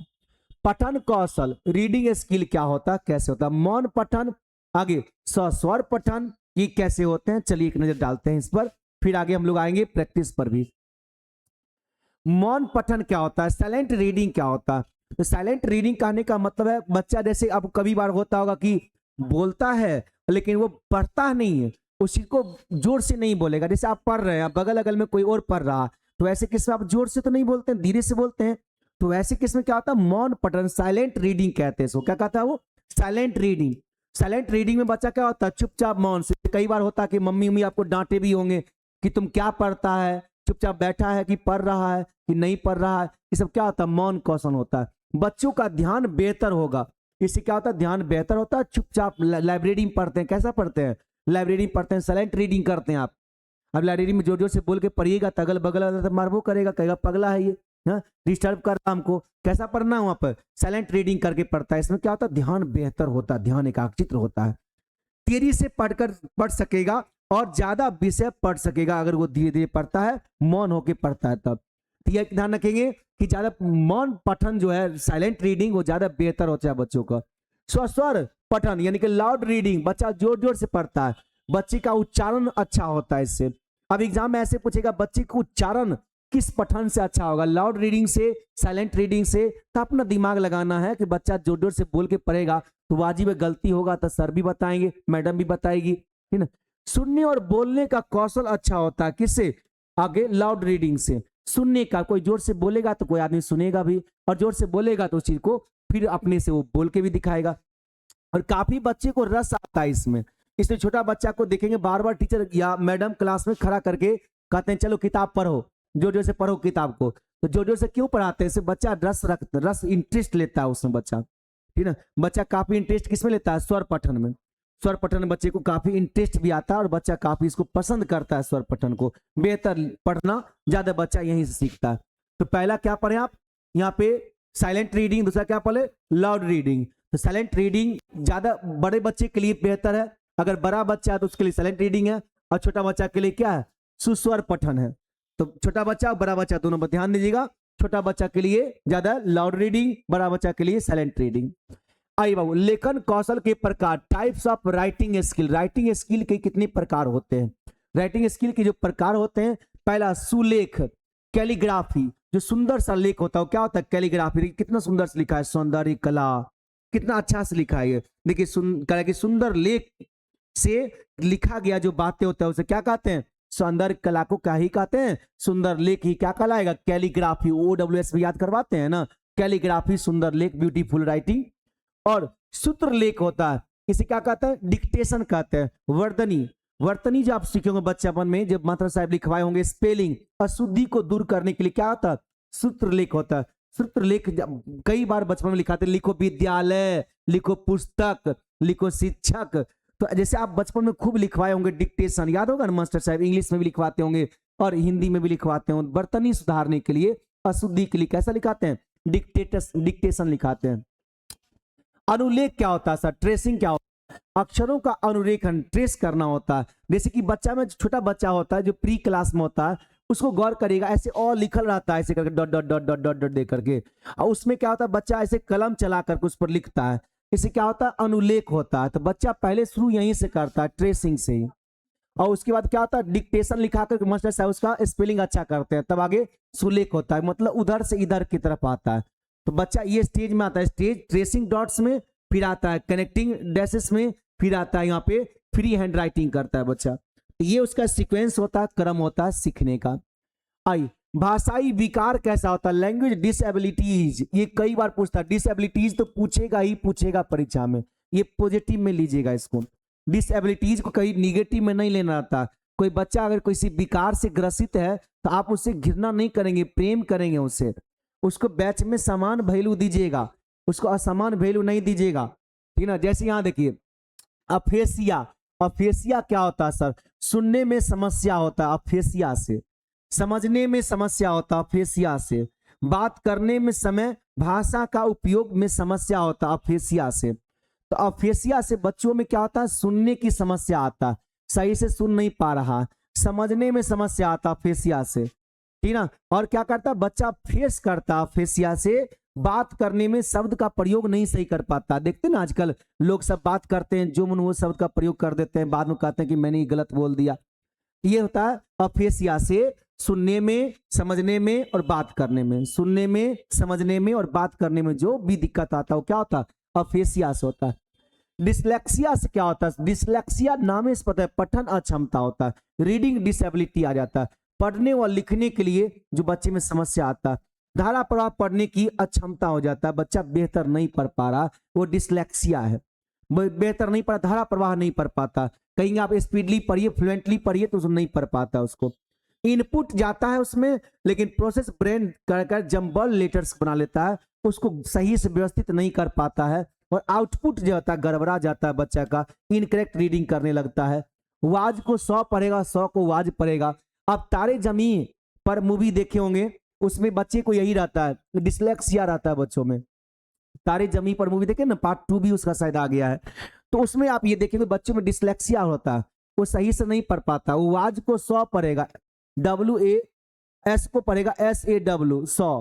[SPEAKER 1] पठन कौशल, रीडिंग स्किल क्या होता है, कैसे होता है, मौन पठन, आगे सस्वर पठन, ये कैसे होते हैं, चलिए एक नजर डालते हैं इस पर, फिर आगे हम लोग आएंगे प्रैक्टिस पर भी। मौन पठन क्या होता है, साइलेंट रीडिंग क्या होता है। तो साइलेंट रीडिंग कहने का मतलब है, बच्चा जैसे अब कभी बार होता होगा कि बोलता है लेकिन वो पढ़ता नहीं है, उस चीज को जोर से नहीं बोलेगा। जैसे आप पढ़ रहे हैं, बगल अगल में कोई और पढ़ रहा, तो ऐसे किस्म आप जोर से तो नहीं बोलते हैं, धीरे से बोलते हैं। तो ऐसे किस्म क्या होता है, मौन पठन, साइलेंट रीडिंग कहते हैं इसको। क्या कहता है वो, साइलेंट रीडिंग। साइलेंट रीडिंग में बच्चा क्या होता है, चुपचाप मौन से। कई बार होता है कि मम्मी उम्मी आपको डांटे भी होंगे कि तुम क्या पढ़ता है, चुपचाप बैठा है कि पढ़ रहा है कि नहीं पढ़ रहा है, ये सब क्या होता है, मौन कौशल होता है। बच्चों का ध्यान बेहतर होगा, इससे क्या होता है, ध्यान बेहतर होता है। चुपचाप लाइब्रेरी में पढ़ते हैं, कैसा पढ़ते हैं, लाइब्रेरी पढ़ते हैं, साइलेंट रीडिंग करते हैं आप। अब लाइब्रेरी में जोर जोर से बोल के पढ़िएगा, तगल बगल तो मारबो करेगा, कहेगा पगला है ये, डिस्टर्ब कर रहा हमको। कैसा पढ़ना है वहां पर, साइलेंट रीडिंग करके पढ़ता है। इसमें क्या होता है, ध्यान बेहतर होता है, ध्यान एकाग्रचित होता है। तेजी से पढ़ सकेगा और ज्यादा विषय पढ़ सकेगा अगर वो धीरे धीरे पढ़ता है, मौन होके पढ़ता है तब। तो यह ध्यान रखेंगे कि ज्यादा मौन पठन जो है, साइलेंट रीडिंग, वो ज्यादा बेहतर होता है बच्चों का। स्वस्वर पठन यानी कि लाउड रीडिंग, बच्चा जोर जोर से पढ़ता है, बच्चे का उच्चारण अच्छा होता है इससे। अब एग्जाम में ऐसे पूछेगा, बच्चे का उच्चारण किस पठन से अच्छा होगा, लाउड रीडिंग से, साइलेंट रीडिंग से। तो अपना दिमाग लगाना है कि बच्चा जोर जोर से बोल के पढ़ेगा तो वाजिब गलती होगा तो सर भी बताएंगे, मैडम भी बताएगी, है ना। सुनने और बोलने का कौशल अच्छा होता है किससे, आगे लाउड रीडिंग से। सुनने का, कोई जोर से बोलेगा तो कोई आदमी सुनेगा भी, और जोर से बोलेगा तो उस चीज को फिर अपने से वो बोल के भी दिखाएगा। और काफी बच्चे को रस आता है इसमें, इसलिए छोटा बच्चा को देखेंगे बार बार टीचर या मैडम क्लास में खड़ा करके कहते हैं चलो किताब पढ़ो, जोर जोर से पढ़ो किताब को। तो जोर जोर से क्यों पढ़ाते हैं, इससे बच्चा रस इंटरेस्ट लेता है उसमें बच्चा, ठीक है ना। बच्चा काफी इंटरेस्ट किसमें लेता है, स्वर पठन में। स्वर पठन में बच्चे को काफी इंटरेस्ट भी आता है और बच्चा काफी इसको पसंद करता है, स्वर पठन को बेहतर पढ़ना ज्यादा बच्चा यहीं से सीखता है। तो पहला क्या पढ़े आप यहाँ पे, साइलेंट रीडिंग, दूसरा क्या पढ़े, लाउड रीडिंग। तो साइलेंट रीडिंग ज्यादा बड़े बच्चे के लिए बेहतर है, अगर बड़ा बच्चा है तो उसके लिए साइलेंट रीडिंग है, और छोटा बच्चा के लिए क्या है, सुस्वर पठन है। तो छोटा बच्चा और बड़ा बच्चा दोनों पर ध्यान दीजिएगा, छोटा बच्चा के लिए ज्यादा लाउड रीडिंग, बड़ा बच्चा के लिए साइलेंट रीडिंग। आइए बाबू, लेखन कौशल के प्रकार, types of writing skill. Writing skill के कितने प्रकार होते हैं, राइटिंग स्किल के जो प्रकार होते हैं, पहला सुलेख, कैलीग्राफी, जो सुंदर सा लेख होता है क्या होता है, कैलीग्राफी। कितना सुंदर से लिखा है, सौंदर्य कला, कितना अच्छा से लिखा है ये। देखिए सुंदर लेख से लिखा गया जो बातें होता है उसे क्या कहते हैं, सौंदर्य कला को क्या ही कहते हैं, सुंदर लेख ही क्या कहलाएगा, कैलीग्राफी। OWS भी याद करवाते हैं ना, कैलीग्राफी, सुंदर लेख, ब्यूटीफुल राइटिंग। और सूत्र लेख होता है, इसे क्या कहते हैं, डिक्टेशन कहते हैं। वर्तनी, वर्तनी जो आप सीखेंगे बच्चापन में, जब मास्टर साहब लिखवाए होंगे, स्पेलिंग अशुद्धि को दूर करने के लिए क्या होता है, सूत्रलेख होता है। सूत्रलेख कई बार बचपन में लिखाते, लिखो विद्यालय, लिखो पुस्तक, लिखो शिक्षक। तो जैसे आप बचपन में खूब लिखवाए होंगे डिक्टेशन, याद होगा ना मास्टर साहब, इंग्लिश में भी लिखवाते होंगे और हिंदी में भी लिखवाते होंगे। वर्तनी सुधारने के लिए, अशुद्धि के लिए कैसा लिखाते हैं, डिक्टेशन लिखाते हैं। अनुलेख क्या होता है सर, ट्रेसिंग क्या होता है, अक्षरों का अनुरेखन, ट्रेस करना होता है। जैसे कि बच्चा में, छोटा बच्चा होता है जो प्री क्लास में होता है, उसको गौर करिएगा, ऐसे और लिखल रहता है ऐसे करके, dot dot dot dot dot dot दे करके, और उसमें क्या होता है, बच्चा ऐसे कलम चला करके उस पर लिखता है, इसे क्या होता है, अनुलेख होता है। तो बच्चा पहले शुरू यहीं से करता है, ट्रेसिंग से ही, और उसके बाद क्या होता है, डिक्टेशन लिखा कर मास्टर साहब उसका स्पेलिंग अच्छा करते हैं, तब आगे सुलेख होता है, मतलब उधर से इधर की तरफ आता है। तो बच्चा ये स्टेज में आता है, स्टेज ट्रेसिंग डॉट्स में, फिर आता है कनेक्टिंग डैशेस में, फिर आता है यहाँ पे फ्री हैंड राइटिंग करता है बच्चा। तो ये उसका सीक्वेंस होता है, क्रम होता है सीखने का। आई भाषाई विकार कैसा होता है, लैंग्वेज डिसेबिलिटीज, ये कई बार पूछता है, डिसेबिलिटीज तो पूछेगा ही पूछेगा परीक्षा में, ये पॉजिटिव में लीजिएगा इसको। डिसेबिलिटीज को कहीं निगेटिव में नहीं लेना आता। कोई बच्चा अगर किसी विकार से ग्रसित है तो आप उससे घृणा नहीं करेंगे, प्रेम करेंगे उससे, उसको बैच में समान वैल्यू दीजिएगा, उसको असमान वैल्यू नहीं दीजिएगा, ठीक ना। जैसे यहाँ देखिए अफेसिया, अफेसिया क्या होता है सर, सुनने में समस्या होता है अफेसिया से, समझने में समस्या होता है अफेसिया से, बात करने में समय भाषा का उपयोग में समस्या होता है अफेसिया से। तो अफेसिया से बच्चों में क्या होता है, सुनने की समस्या आता है, सही से सुन नहीं पा रहा, समझने में समस्या आता है अफेसिया से, ठीक ना। और क्या करता है बच्चा, फेस करता है अफेसिया से, बात करने में शब्द का प्रयोग नहीं सही कर पाता। देखते ना आजकल लोग सब बात करते हैं, जो मन वो शब्द का प्रयोग कर देते हैं, बाद में कहते हैं कि मैंने गलत बोल दिया। ये होता है अफेसिया से, सुनने में, समझने में और बात करने में, सुनने में, समझने में और बात करने में जो भी दिक्कत आता है वो क्या होता है, अफेसिया से होता है। डिसलेक्सिया से क्या होता है, डिसलेक्सिया नाम से पता है, पठन अक्षमता होता है, रीडिंग डिसेबिलिटी आ जाता है, पढ़ने और लिखने के लिए जो बच्चे में समस्या आता है, धारा प्रवाह पढ़ने की अक्षमता हो जाता है, बच्चा बेहतर नहीं पढ़ पा रहा, वो डिसलेक्सिया है, बेहतर नहीं पढ़ा, धारा प्रवाह नहीं पढ़ पाता। कहीं आप स्पीडली पढ़िए, फ्लुएंटली पढ़िए तो नहीं पढ़ पाता उसको। इनपुट जाता है उसमें, लेकिन प्रोसेस ब्रेन कर जम्बल लेटर्स बना लेता है, उसको सही से व्यवस्थित नहीं कर पाता है, और आउटपुट जो होता है गड़बड़ा जाता है बच्चा का, इनकरेक्ट रीडिंग करने लगता है। वाज को 100 पढ़ेगा, 100 को वाज पढ़ेगा। अब तारे जमीन पर मूवी देखे होंगे, उसमें बच्चे को यही रहता है, डिसलेक्सिया रहता है बच्चों में। तारे जमीन पर मूवी देखे ना, पार्ट 2 भी उसका शायद आ गया है, तो उसमें आप ये देखेंगे बच्चों में डिसलेक्सिया होता है, वो सही से नहीं पढ़ पाता। वो वाज को 100 पढ़ेगा, WAS को पढ़ेगा SAW 100,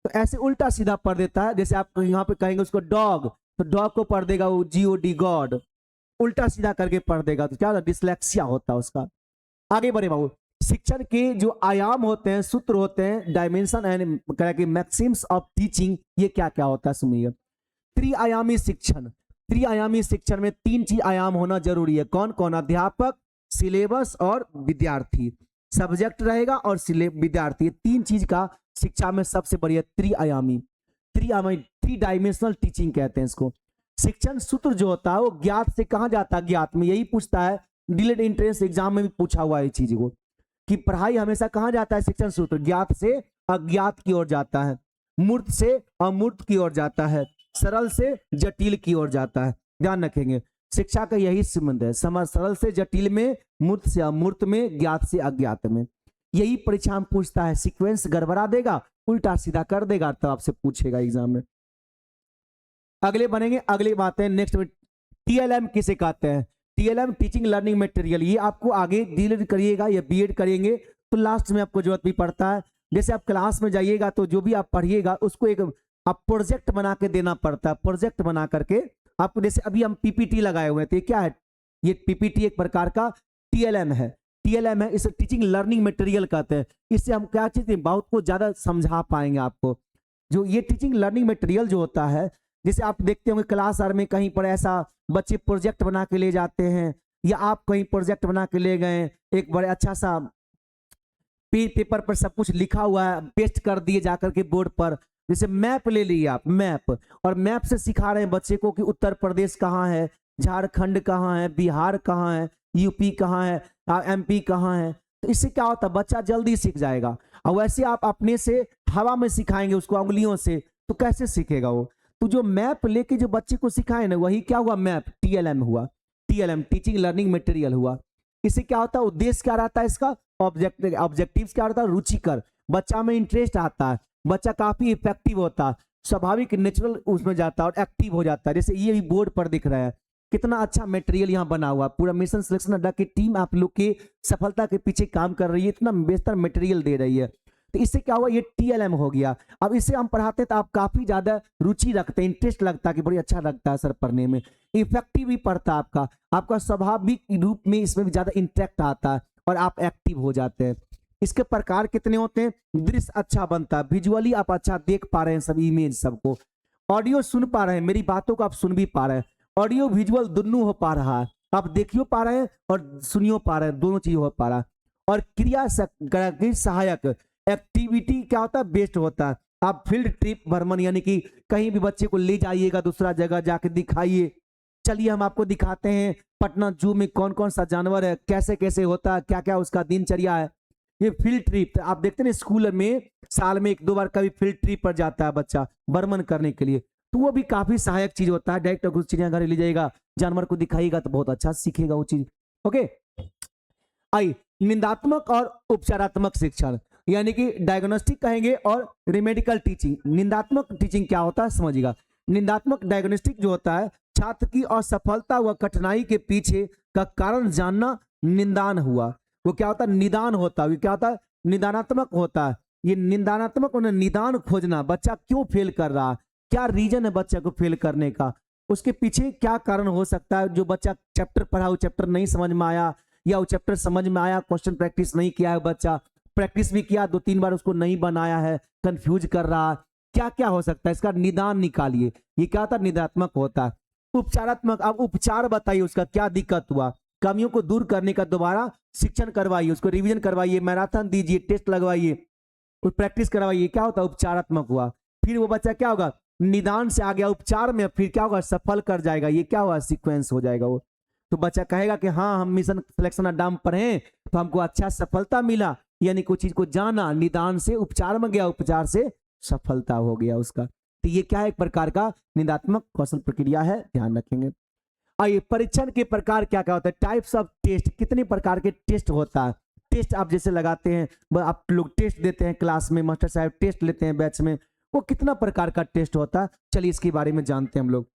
[SPEAKER 1] तो ऐसे उल्टा सीधा पढ़ देता है। जैसे आप यहाँ पे कहेंगे उसको डॉग, तो डॉग को पढ़ देगा वो GOD गॉड, उल्टा सीधा करके पढ़ देगा, तो क्या होता है, डिसलेक्सिया होता है उसका। आगे बढ़े बाबू, शिक्षण के जो आयाम होते हैं, सूत्र होते हैं, dimension and Maxim's of teaching, ये क्या क्या होता है सुनिए। त्रिआयामी शिक्षण, त्रिआयामी शिक्षण में 3 चीज आयाम होना जरूरी है। कौन कौन, अध्यापक, सिलेबस और विद्यार्थी, सब्जेक्ट रहेगा और विद्यार्थी, 3 चीज का शिक्षा में सबसे बड़ी है त्रिआयामी, त्रिआयामी, 3 डायमेंशनल टीचिंग कहते हैं इसको। शिक्षण सूत्र जो होता है वो ज्ञात से कहाँ जाता है, ज्ञात में, यही पूछता है, डिलेड एंट्रेंस एग्जाम में भी पूछा हुआ है चीज को, कि पढ़ाई हमेशा कहाँ जाता है, शिक्षण सूत्र ज्ञात से अज्ञात की ओर जाता है, मूर्त से अमूर्त की ओर जाता है, सरल से जटिल की ओर जाता है। ध्यान रखेंगे, शिक्षा का यही संबंध है, सरल से जटिल में, मूर्त से अमूर्त में, ज्ञात से अज्ञात में। यही परीक्षा में पूछता है, सीक्वेंस गड़बड़ा देगा, उल्टा सीधा कर देगा, तो आपसे पूछेगा एग्जाम में। अगले बनेंगे, अगली बात है नेक्स्ट में, TLM किसे कहते हैं, TLM टीचिंग लर्निंग मटेरियल, ये आपको आगे डील करिएगा या BEd करेंगे तो लास्ट में आपको जरूरत भी पड़ता है। जैसे आप क्लास में जाइएगा तो जो भी आप पढ़िएगा उसको एक आप प्रोजेक्ट बना के देना पड़ता है, प्रोजेक्ट बना करके आपको, जैसे अभी हम PPT लगाए हुए हैं, तो ये क्या है, ये PPT एक प्रकार का TLM है, TLM है, इसे टीचिंग लर्निंग मटेरियल कहते हैं। इससे हम क्या चीज बहुत को ज्यादा समझा पाएंगे आपको। जो ये टीचिंग लर्निंग मटेरियल जो होता है, जैसे आप देखते होंगे क्लास आर में कहीं पर ऐसा बच्चे प्रोजेक्ट बना के ले जाते हैं, या आप कहीं प्रोजेक्ट बना के ले गए, एक बड़े अच्छा सा पेपर पर सब कुछ लिखा हुआ है, पेस्ट कर दिए जाकर के बोर्ड पर। जैसे मैप ले लिए आप, मैप, और मैप से सिखा रहे हैं बच्चे को कि उत्तर प्रदेश कहाँ है, झारखंड कहाँ है, बिहार कहाँ है, यूपी कहाँ है, एमपी कहाँ है। तो इससे क्या होता है, बच्चा जल्दी सीख जाएगा। और वैसे आप अपने से हवा में सिखाएंगे उसको उंगलियों से, तो कैसे सीखेगा वो। तो जो मैप लेके जो बच्चे को सिखाए ना, वही क्या हुआ, मैप, टीएलएम हुआ। टीएलएम टीचिंग लर्निंग मटेरियल हुआ। इससे क्या होता है, उद्देश्य क्या रहता है इसका, ऑब्जेक्टिव्स क्या रहता है, रुचिकर, बच्चा में इंटरेस्ट आता है, बच्चा काफी इफेक्टिव होता है, स्वाभाविक नेचुरल उसमें जाता है और एक्टिव हो जाता है। जैसे ये भी बोर्ड पर दिख रहा है, कितना अच्छा मटेरियल यहाँ बना हुआ, पूरा मिशन सिलेक्शन अड्डा की टीम आप लोग के सफलता के पीछे काम कर रही है, इतना बेहतर मटेरियल दे रही है। तो इससे क्या हुआ, ये टीएलएम हो गया। अब इससे हम पढ़ाते हैं तो आप काफी ज्यादा रुचि रखते हैं, इंटरेस्ट लगता है कि बड़ी अच्छा लगता है सर पढ़ने में, इफेक्टिव भी पढ़ता है आपका, आपका स्वाभाविक रूप में इसमें भी ज्यादा इंटरेक्ट आता है और आप एक्टिव हो जाते हैं। इसके प्रकार कितने होते हैं, दृश्य अच्छा बनता है, विजुअली आप अच्छा देख पा रहे हैं सब इमेज सबको, ऑडियो सुन पा रहे हैं, मेरी बातों को आप सुन भी पा रहे हैं, ऑडियो विजुअल दोनों हो पा रहा है, आप देखियो पा रहे हैं और सुनियो पा रहे हैं, दोनों चीज हो पा रहा है। और क्रिया सहायक एक्टिविटी क्या होता है, बेस्ट होता है। आप फील्ड ट्रिप भ्रमण, यानी कि कहीं भी बच्चे को ले जाइएगा दूसरा जगह जाके दिखाइए, चलिए हम आपको दिखाते हैं पटना जू में कौन कौन सा जानवर है, कैसे कैसे होता है, क्या क्या उसका दिनचर्या है, ये फील्ड ट्रिप। आप देखते हैं स्कूल में साल में 1-2 बार कभी फील्ड ट्रिप पर जाता है बच्चा भ्रमण करने के लिए, तो वो भी काफी सहायक चीज होता है। डायरेक्ट अगर चिड़ियाघर ले जाएगा, जानवर को दिखाएगा तो बहुत अच्छा सीखेगा वो चीज। ओके, आई निंदात्मक और उपचारात्मक शिक्षण, यानी कि डायग्नोस्टिक कहेंगे और रेमेडिकल टीचिंग। निंदात्मक टीचिंग क्या होता है समझिएगा। निंदात्मक डायग्नोस्टिक जो होता है, छात्र की असफलता व कठिनाई के पीछे का कारण जानना निंदान हुआ। वो क्या होता है, निदान होता है। क्या होता है, निदानात्मक होता है। ये निदानात्मक और निदान खोजना, बच्चा क्यों फेल कर रहा है, क्या रीजन है बच्चे को फेल करने का, उसके पीछे क्या कारण हो सकता है। जो बच्चा चैप्टर पढ़ा वो चैप्टर नहीं समझ में आया, या वो चैप्टर समझ में आया, क्वेश्चन प्रैक्टिस नहीं किया है बच्चा, प्रैक्टिस भी किया 2-3 बार उसको नहीं बनाया है, कंफ्यूज कर रहा है, क्या क्या हो सकता है, इसका निदान निकालिए। ये क्या होता है, निदात्मक होता है। उपचारात्मक, अब उपचार बताइए उसका क्या दिक्कत हुआ, कमियों को दूर करने का दोबारा शिक्षण करवाइए, उसको रिवीजन करवाइए, मैराथन दीजिए, टेस्ट लगवाइए, प्रैक्टिस करवाइए, क्या होता है, उपचारात्मक हुआ। फिर वो बच्चा क्या होगा, निदान से आ गया उपचार में, फिर क्या होगा, सफल कर जाएगा, ये क्या हुआ, सीक्वेंस हो जाएगा वो। तो बच्चा कहेगा कि हाँ हम मिशन सिलेक्शन अड्डा में पढ़े तो हमको अच्छा सफलता मिला, यानी कोई चीज को जाना, निदान से उपचार में गया, उपचार से सफलता हो गया उसका। तो ये क्या है, एक प्रकार का निदात्मक कौशल प्रक्रिया है, ध्यान रखेंगे। आइए, परीक्षण के प्रकार क्या क्या होता है, टाइप्स ऑफ टेस्ट, कितने प्रकार के टेस्ट होता है। टेस्ट आप जैसे लगाते हैं, आप लोग टेस्ट देते हैं क्लास में, मास्टर साहब टेस्ट लेते हैं बैच में, वो कितना प्रकार का टेस्ट होता है, चलिए इसके बारे में जानते हैं हम लोग।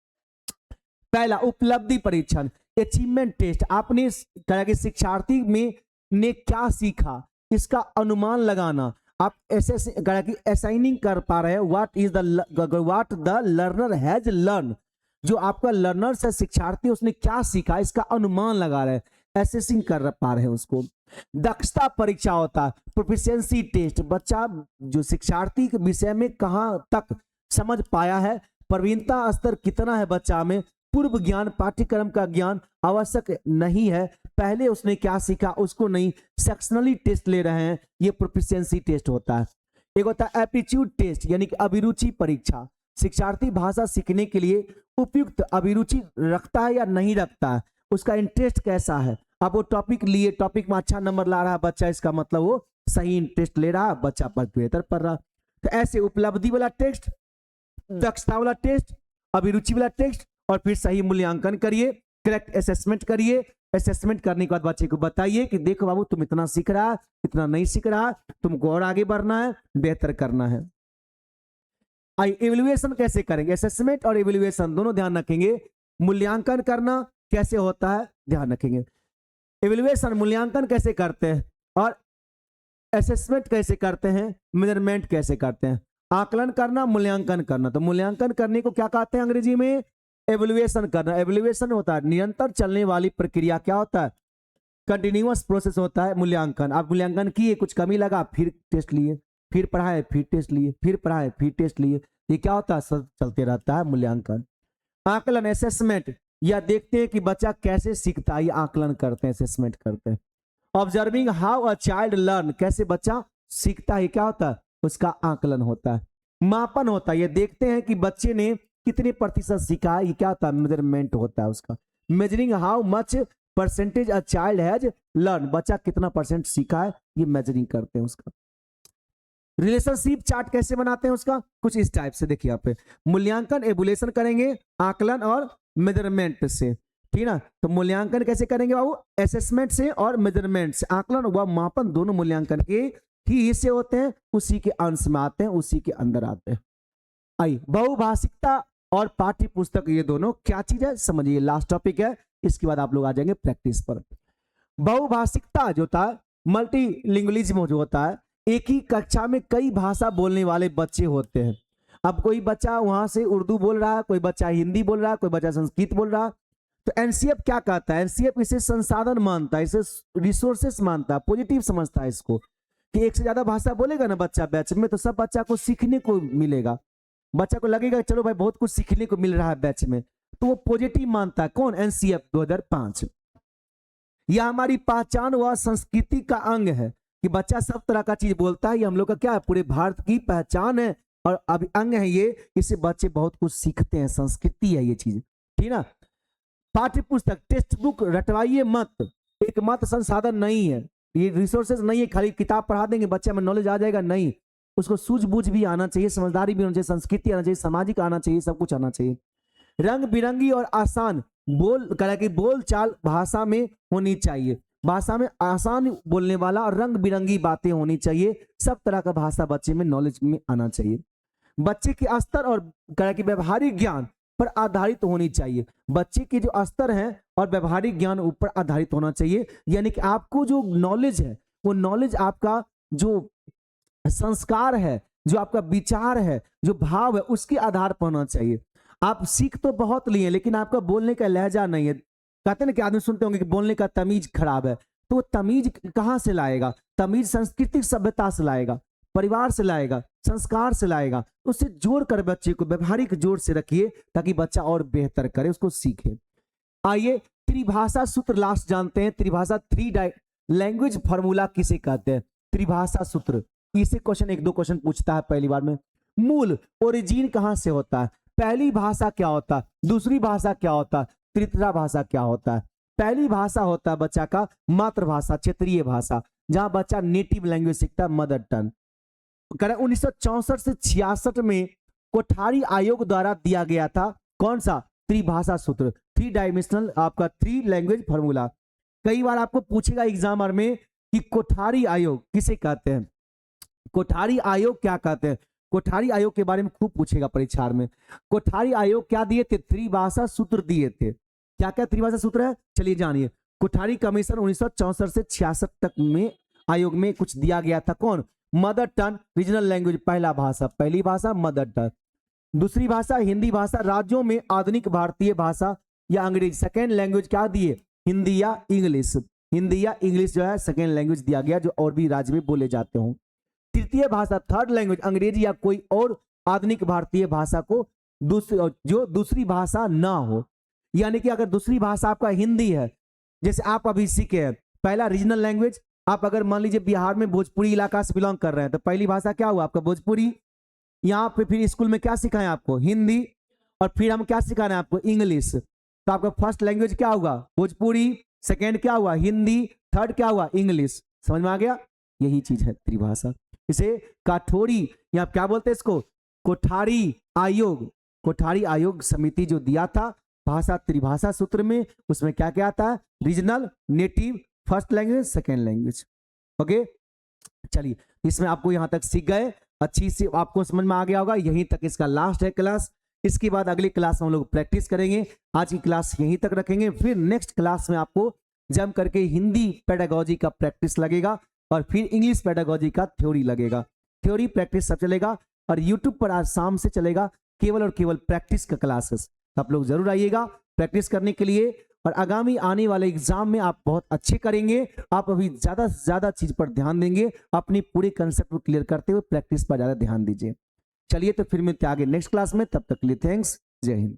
[SPEAKER 1] पहला, उपलब्धि परीक्षण, अचीवमेंट टेस्ट। आपने कहा कि शिक्षार्थी में ने क्या सीखा, इसका अनुमान लगाना। आप ऐसे कि असाइनिंग कर पा रहे हैं, what the learner has learn, जो आपका लर्नर से शिक्षार्थी उसने क्या सीखा, इसका अनुमान लगा रहे हैं, एसेसिंग कर पा रहे हैं उसको। दक्षता परीक्षा होता है, प्रोफिशिएंसी टेस्ट, बच्चा जो शिक्षार्थी के विषय में कहां तक समझ पाया है, प्रवीणता स्तर कितना है बच्चा में, पूर्व ज्ञान, पाठ्यक्रम का ज्ञान आवश्यक नहीं है, पहले उसने क्या सीखा उसको नहीं, सेक्शनली टेस्ट ले रहे हैं, ये प्रोफिशिएंसी टेस्ट होता है। एक होता है एप्टीट्यूड टेस्ट, यानी कि अभिरुचि परीक्षा, शिक्षार्थी भाषा सीखने के लिए उपयुक्त अभिरुचि रखता है या नहीं रखता है, उसका इंटरेस्ट कैसा है। अब वो टॉपिक लिए, टॉपिक में अच्छा नंबर ला रहा है बच्चा, इसका मतलब वो सही इंटरेस्ट ले रहा है, बच्चा पर बेहतर पढ़ रहा। तो ऐसे उपलब्धि वाला टेस्ट, दक्षता वाला टेस्ट, अभिरुचि वाला टेस्ट, और फिर सही मूल्यांकन करिए, करेक्ट असेसमेंट करिए। असेसमेंट करने के बाद बच्चे को बताइए कि देखो बाबू तुम इतना सीख रहा, इतना नहीं सीख रहा, तुमको और आगे बढ़ना है, बेहतर करना है। आई इवैल्यूएशन कैसे करेंगे, असेसमेंट और इवैल्यूएशन दोनों ध्यान रखेंगे। मूल्यांकन करना कैसे होता है, ध्यान रखेंगे। इवैल्यूएशन मूल्यांकन कैसे करते हैं, और असेसमेंट कैसे करते हैं, मेजरमेंट कैसे करते हैं। आकलन करना, मूल्यांकन करना, तो मूल्यांकन करने को क्या कहते हैं अंग्रेजी में, एवल्यूएशन करना। एवल्यूएशन होता है निरंतर चलने वाली प्रक्रिया, क्या होता है, कंटिन्यूअस प्रोसेस होता है मूल्यांकन। आप मूल्यांकन किए, कुछ कमी लगा, फिर टेस्ट लिए, फिर पढ़ाए, फिर टेस्ट लिए, फिर पढ़ाए, फिर टेस्ट लिए, ये क्या होता है, सब चलते रहता है मूल्यांकन। आकलन असेसमेंट, या देखते हैं कि बच्चा कैसे सीखता है, ये आकलन करते हैं, असेसमेंट करते हैं। Observing how a child learn, कैसे बच्चा सीखता है, क्या होता है, उसका आकलन होता है। मापन होता है, ये देखते हैं कि बच्चे ने कितने प्रतिशत सीखा है, ये क्या होता है, मेजरमेंट होता है उसका। Measuring how much percentage a child has learn, बच्चा कितना परसेंट सीखा है, ये मेजरिंग करते हैं उसका। रिलेशनशिप चार्ट कैसे बनाते हैं उसका, कुछ इस टाइप से देखिए यहाँ पे, मूल्यांकन एबुलेशन करेंगे आकलन और मेजरमेंट से, ठीक ना। तो मूल्यांकन कैसे करेंगे बाबू, असेसमेंट से और मेजरमेंट से। आकलन व मापन दोनों मूल्यांकन के ही हिस्से होते हैं, उसी के अंश में आते हैं, उसी के अंदर आते हैं। आई बहुभाषिकता और पाठ्य पुस्तक, ये दोनों क्या चीज है समझिए, लास्ट टॉपिक है, इसके बाद आप लोग आ जाएंगे प्रैक्टिस पर। बहुभाषिकता जो होता है, मल्टीलिंगुअलिज्म जो होता है, एक ही कक्षा में कई भाषा बोलने वाले बच्चे होते हैं। अब कोई बच्चा वहां से उर्दू बोल रहा है, कोई बच्चा हिंदी बोल रहा है, कोई बच्चा संस्कृत बोल रहा है, तो एनसीएफ क्या कहता है, एनसीएफ इसे संसाधन मानता है, इसे रिसोर्सेस मानता है, पॉजिटिव समझता है इसको, कि एक से ज्यादा भाषा बोलेगा ना बच्चा बैच में, तो सब बच्चा को सीखने को मिलेगा, बच्चा को लगेगा चलो भाई बहुत कुछ सीखने को मिल रहा है बैच में, तो वो पॉजिटिव मानता है। कौन, एनसीएफ 2005। यह हमारी पहचान व संस्कृति का अंग है, कि बच्चा सब तरह का चीज बोलता है, ये हम लोग का क्या है, पूरे भारत की पहचान है और अभी अंग है ये, इससे बच्चे बहुत कुछ सीखते हैं, संस्कृति है ये चीज, ठीक ना। पाठ्य पुस्तक, टेक्स्ट बुक रटवाइए मत, एक मत संसाधन नहीं है, ये रिसोर्सेज नहीं है, खाली किताब पढ़ा देंगे बच्चे में नॉलेज आ जाएगा, नहीं, उसको सूझबूझ भी आना चाहिए, समझदारी भी होना चाहिए, संस्कृति आना चाहिए, सामाजिक आना चाहिए, सब कुछ आना चाहिए। रंग बिरंगी और आसान बोल चाल भाषा में होनी चाहिए, भाषा में आसान बोलने वाला और रंग बिरंगी बातें होनी चाहिए, सब तरह का भाषा बच्चे में नॉलेज में आना चाहिए। बच्चे के स्तर और व्यवहारिक ज्ञान पर आधारित होनी चाहिए, बच्चे के जो स्तर हैं और व्यवहारिक ज्ञान ऊपर आधारित होना चाहिए, यानी कि आपको जो नॉलेज है वो नॉलेज आपका जो संस्कार है, जो आपका विचार है, जो भाव है, उसके आधार पर होना चाहिए। आप सीख तो बहुत लिए लेकिन आपका बोलने का लहजा नहीं है, कहते ना कि आदमी सुनते होंगे कि बोलने का तमीज खराब है, तो वो तमीज कहां से लाएगा, तमीज सांस्कृतिक सभ्यता से लाएगा, परिवार से लाएगा, संस्कार से लाएगा, उससे जोड़ कर बच्चे को व्यवहारिक जोड़ से रखिए ताकि बच्चा और बेहतर करे, उसको सीखे। आइए त्रिभाषा सूत्र लास्ट जानते हैं, त्रिभाषा 3 लैंग्वेज फॉर्मूला किसे कहते हैं, त्रिभाषा सूत्र, इसे क्वेश्चन 1-2 क्वेश्चन पूछता है पहली बार में। मूल ओरिजिन कहां से होता है, पहली भाषा क्या होता है, दूसरी भाषा क्या होता है, तृतीय भाषा क्या होता है। पहली भाषा होता है बच्चा का मातृभाषा, क्षेत्रीय भाषा, जहां बच्चा नेटिव लैंग्वेज सीखता है, मदर टंग। 1964 से 66 में कोठारी आयोग द्वारा दिया गया था, कौन सा, त्रिभाषा सूत्र, 3 डायमेंशनल आपका 3 लैंग्वेज फॉर्मूला। कई बार आपको पूछेगा एग्जाम में कि कोठारी आयोग किसे कहते हैं, कोठारी आयोग क्या कहते हैं, कोठारी आयोग के बारे में खूब पूछेगा परीक्षा में। कोठारी आयोग क्या दिए थे, त्रिभाषा सूत्र दिए थे। क्या क्या त्रिभाषा सूत्र है, चलिए जानिए। कोठारी कमीशन 1964 से 66 तक में आयोग में कुछ दिया गया था, कौन, मदर टंग रीजनल लैंग्वेज, पहला भाषा, पहली भाषा मदर टंग, दूसरी भाषा हिंदी भाषा, राज्यों में आधुनिक भारतीय भाषा या अंग्रेजी, सेकेंड लैंग्वेज क्या दिए, हिंदी या इंग्लिश, हिंदी या इंग्लिश जो है सेकेंड लैंग्वेज दिया गया, जो और भी राज्य में बोले जाते हों। तृतीय भाषा, थर्ड लैंग्वेज, अंग्रेजी या कोई और आधुनिक भारतीय भाषा को जो दूसरी भाषा ना हो, यानी कि अगर दूसरी भाषा आपका हिंदी है, जैसे आप अभी सीखे हैं, पहला रीजनल लैंग्वेज, आप अगर मान लीजिए बिहार में भोजपुरी इलाका से बिलोंग कर रहे हैं, तो पहली भाषा क्या हुआ आपका, भोजपुरी। यहाँ पे फिर स्कूल में क्या सिखाएं आपको, हिंदी, और फिर हम क्या सिखा रहे हैं आपको, इंग्लिश। तो आपका फर्स्ट लैंग्वेज क्या होगा, भोजपुरी, सेकेंड क्या हुआ, हिंदी, थर्ड क्या हुआ, इंग्लिश। समझ में आ गया, यही चीज है त्रिभाषा। इसे काठोरी या क्या बोलते हैं इसको, कोठारी आयोग, कोठारी आयोग समिति जो दिया था भाषा त्रिभाषा सूत्र में, उसमें क्या क्या आता है, regional, native, first language, second language. Okay, चलिए इसमें आपको यहां तक सीख गए, अच्छी से आपको समझ में आ गया होगा। यहीं तक इसका लास्ट है क्लास, इसके बाद अगली क्लास में हम लोग प्रैक्टिस करेंगे। आज की क्लास यहीं तक रखेंगे, फिर नेक्स्ट क्लास में आपको जम करके हिंदी पेडागोजी का प्रैक्टिस लगेगा और फिर इंग्लिश पेडागोजी का थ्योरी लगेगा। थ्योरी प्रैक्टिस सब चलेगा और यूट्यूब पर आज शाम से चलेगा केवल और केवल प्रैक्टिस का क्लासेस। आप लोग जरूर आइएगा प्रैक्टिस करने के लिए, और आगामी आने वाले एग्जाम में आप बहुत अच्छे करेंगे। आप अभी ज्यादा से ज्यादा चीज पर ध्यान देंगे, अपनी पूरे कंसेप्ट को क्लियर करते हुए प्रैक्टिस पर ज्यादा ध्यान दीजिए। चलिए तो फिर मिलते हैं आगे नेक्स्ट क्लास में, तब तक के लिए थैंक्स, जय हिंद।